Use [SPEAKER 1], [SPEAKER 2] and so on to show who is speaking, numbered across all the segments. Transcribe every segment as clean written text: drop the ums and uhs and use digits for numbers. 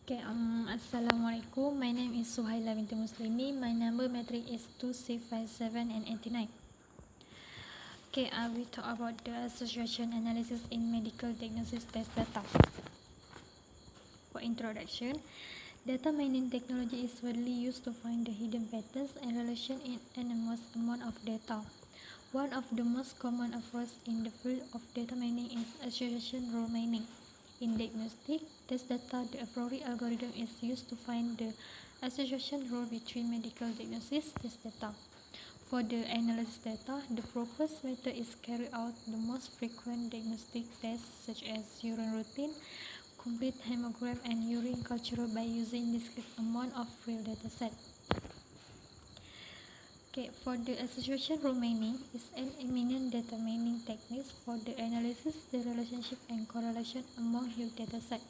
[SPEAKER 1] Assalamualaikum. My name is Suhaila binti Muslimi. My number matric is 2657 and 89. We talk about the association analysis in medical diagnosis test data. For introduction, data mining technology is widely used to find the hidden patterns and relation in enormous amount of data. One of the most common approaches in the field of data mining is association rule mining. In diagnostic test data, the a priori algorithm is used to find the association rule between medical diagnosis test data. For the analysis data, the proposed method is carry out the most frequent diagnostic tests such as urine routine, complete hemogram, and urine culture by using discrete amount of real dataset. For the association rule mining is an eminent data mining technique for the analysis the relationship and correlation among huge datasets.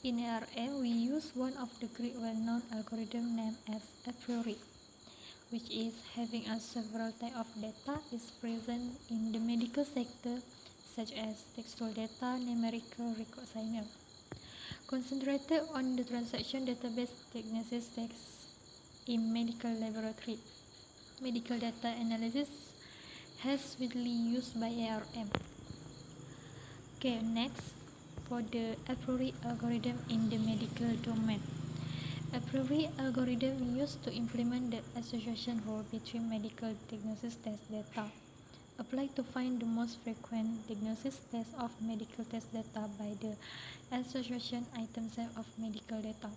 [SPEAKER 1] In ARM, we use one of the great well-known algorithm named as a priori, which is having a several type of data is present in the medical sector, such as textual data, numerical record signer. Concentrated on the transaction database diagnosis tests in medical laboratory. Medical data analysis has widely used by ARM. Next, for the a priori algorithm in the medical domain. A priori algorithm used to implement the association rule between medical diagnosis test data, applied to find the most frequent diagnosis test of medical test data by the association item set of medical data.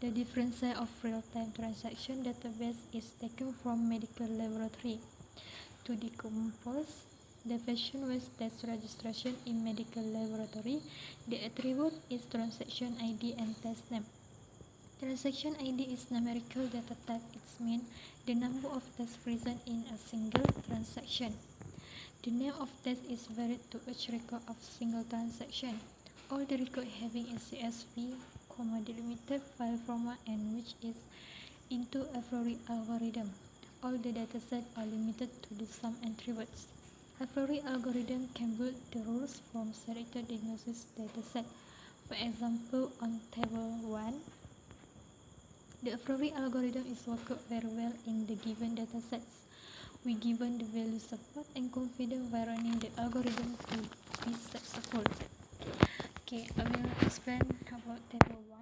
[SPEAKER 1] The different set of real-time transaction database is taken from medical laboratory. To decompose the patient-based test registration in medical laboratory, the attribute is transaction ID and test name. Transaction ID is numerical data type. It means the number of tests present in a single transaction. The name of test is varied to each record of single transaction. All the record having a CSV, delimited file format and which is into a priori algorithm. All the datasets are limited to the sum attributes. A priori algorithm can build the rules from selected diagnosis dataset. For example, on table 1, the a priori algorithm is worked very well in the given datasets. We given the value support and confident by running the algorithm to be successful. I will explain about table 1.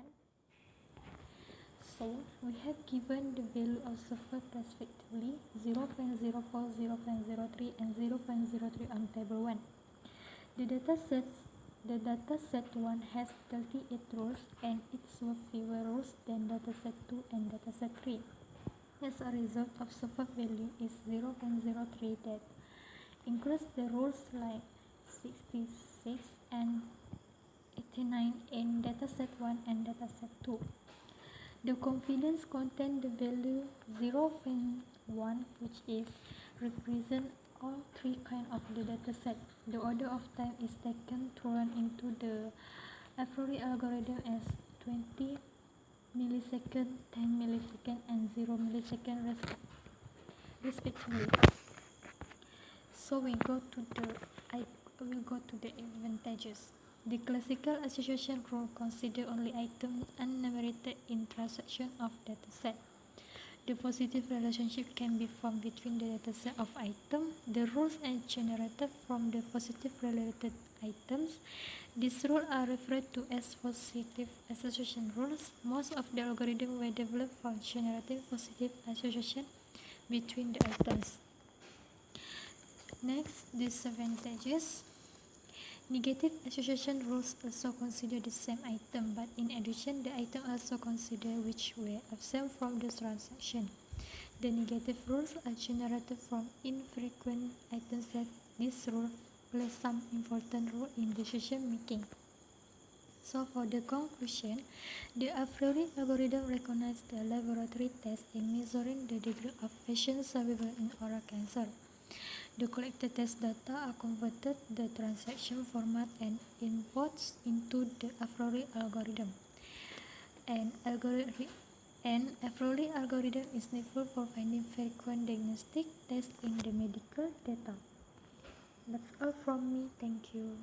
[SPEAKER 1] So, we have given the value of support respectively 0.04, 0.03 and 0.03 on table 1. The dataset 1 has 38 rows and it's with fewer rows than dataset 2 and dataset 3. As a result of support value is 0.03 that includes the rows like 66 and 89 in dataset 1 and dataset 2. The confidence contains the value 0.1 which is represent all three kinds of the dataset. The order of time is taken to run into the a priori algorithm as 20 millisecond, 10 millisecond and 0 millisecond respectively. So we go to the advantages. The classical association rule considers only items unenumerated in transaction of dataset. The positive relationship can be formed between the dataset of items. The rules are generated from the positive related items. These rules are referred to as positive association rules. Most of the algorithms were developed for generating positive association between the items. Next, disadvantages. Negative association rules also consider the same item, but in addition, the item also consider which were absent from the transaction. The negative rules are generated from infrequent item set. This rule plays some important role in decision making. So for the conclusion, the a priori algorithm recognizes the laboratory test in measuring the degree of patient survival in oral cancer. The collected test data are converted to the transaction format and inputs into the a priori algorithm. An a priori algorithm is needful for finding frequent diagnostic tests in the medical data. That's all from me. Thank you.